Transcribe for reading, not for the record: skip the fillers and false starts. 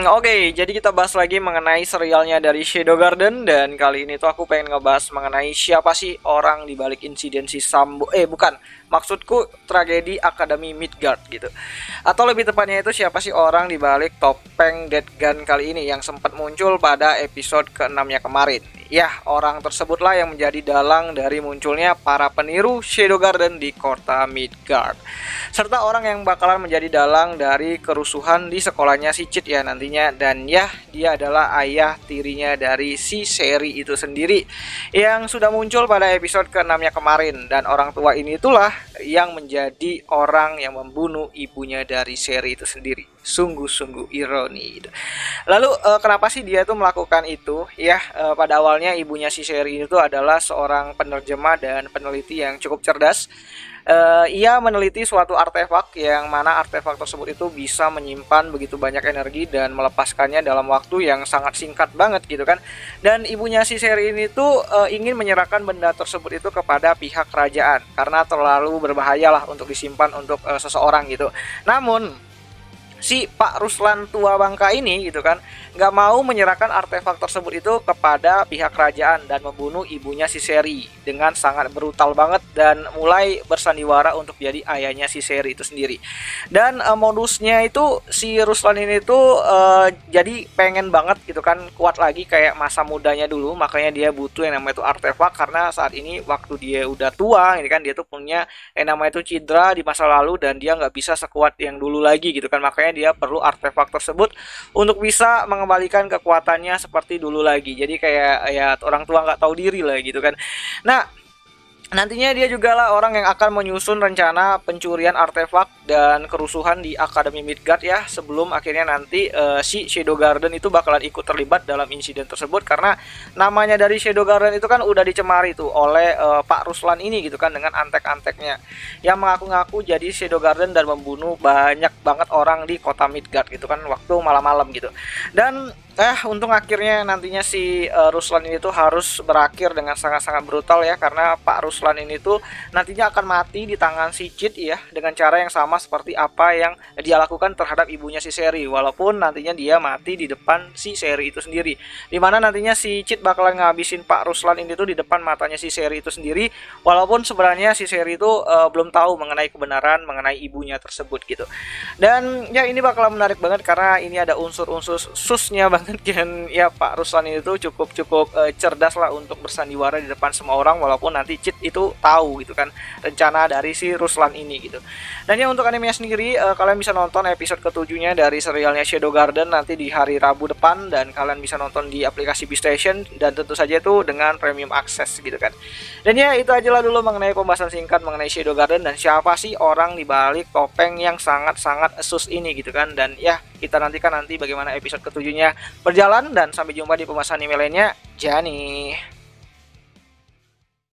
Oke, jadi kita bahas lagi mengenai serialnya dari Shadow Garden dan kali ini tuh aku pengen ngebahas mengenai siapa sih orang di balik insiden si Sambo. Bukan, maksudku tragedi Akademi Midgard gitu. Atau lebih tepatnya itu siapa sih orang di balik topeng Dead Gun kali ini yang sempat muncul pada episode ke-6-nya kemarin. Ya, orang tersebutlah yang menjadi dalang dari munculnya para peniru Shadow Garden di kota Midgard. Serta orang yang bakalan menjadi dalang dari kerusuhan di sekolahnya si Cid ya nantinya. Dan ya, dia adalah ayah tirinya dari si Seri itu sendiri yang sudah muncul pada episode ke-6-nya kemarin. Dan orang tua ini itulah yang menjadi orang yang membunuh ibunya dari Seri itu sendiri. Sungguh-sungguh ironi. Lalu kenapa sih dia tuh melakukan itu? Ya, pada awalnya ibunya si Sherry itu adalah seorang penerjemah dan peneliti yang cukup cerdas. Ia meneliti suatu artefak yang mana artefak tersebut itu bisa menyimpan begitu banyak energi dan melepaskannya dalam waktu yang sangat singkat banget gitu kan. Dan ibunya si Sherry ini tuh ingin menyerahkan benda tersebut itu kepada pihak kerajaan karena terlalu berbahaya lah untuk disimpan untuk seseorang gitu. Namun si Pak Ruslan tua bangka ini gitu kan nggak mau menyerahkan artefak tersebut itu kepada pihak kerajaan dan membunuh ibunya si Seri dengan sangat brutal banget dan mulai bersandiwara untuk jadi ayahnya si Seri itu sendiri. Dan modusnya itu si Ruslan ini tuh jadi pengen banget gitu kan kuat lagi kayak masa mudanya dulu, makanya dia butuh yang namanya itu artefak karena saat ini waktu dia udah tua ini kan dia tuh punya yang namanya itu cedera di masa lalu dan dia nggak bisa sekuat yang dulu lagi gitu kan, makanya dia perlu artefak tersebut untuk bisa mengembalikan kekuatannya seperti dulu lagi. Jadi kayak ya orang tua nggak tahu diri lah gitu kan. Nah, nantinya dia juga lah orang yang akan menyusun rencana pencurian artefak dan kerusuhan di Akademi Midgard ya, sebelum akhirnya nanti si Shadow Garden itu bakalan ikut terlibat dalam insiden tersebut karena namanya dari Shadow Garden itu kan udah dicemari tuh oleh Pak Ruslan ini gitu kan dengan antek-anteknya yang mengaku-ngaku jadi Shadow Garden dan membunuh banyak banget orang di kota Midgard gitu kan waktu malam-malam gitu. Dan untung akhirnya nantinya si Ruslan ini tuh harus berakhir dengan sangat-sangat brutal ya, karena Pak Ruslan ini tuh nantinya akan mati di tangan si Cid ya dengan cara yang sama seperti apa yang dia lakukan terhadap ibunya si Seri, walaupun nantinya dia mati di depan si Seri itu sendiri. Dimana nantinya si Cid bakalan ngabisin Pak Ruslan ini tuh di depan matanya si Seri itu sendiri, walaupun sebenarnya si Seri itu belum tahu mengenai kebenaran mengenai ibunya tersebut gitu. Dan ya ini bakalan menarik banget karena ini ada unsur-unsur susnya banget dan ya Pak Ruslan itu cukup cerdas lah untuk bersandiwara di depan semua orang, walaupun nanti Cid itu tahu gitu kan rencana dari si Ruslan ini gitu. Dan ya untuk animenya sendiri kalian bisa nonton episode ketujuhnya dari serialnya Shadow Garden nanti di hari Rabu depan, dan kalian bisa nonton di aplikasi Beastation dan tentu saja itu dengan premium access gitu kan. Dan ya itu aja lah dulu mengenai pembahasan singkat mengenai Shadow Garden dan siapa sih orang di balik topeng yang sangat-sangat sus ini gitu kan. Dan ya kita nantikan nanti bagaimana episode ketujuhnya berjalan, dan sampai jumpa di pembahasan anime lainnya. Jani.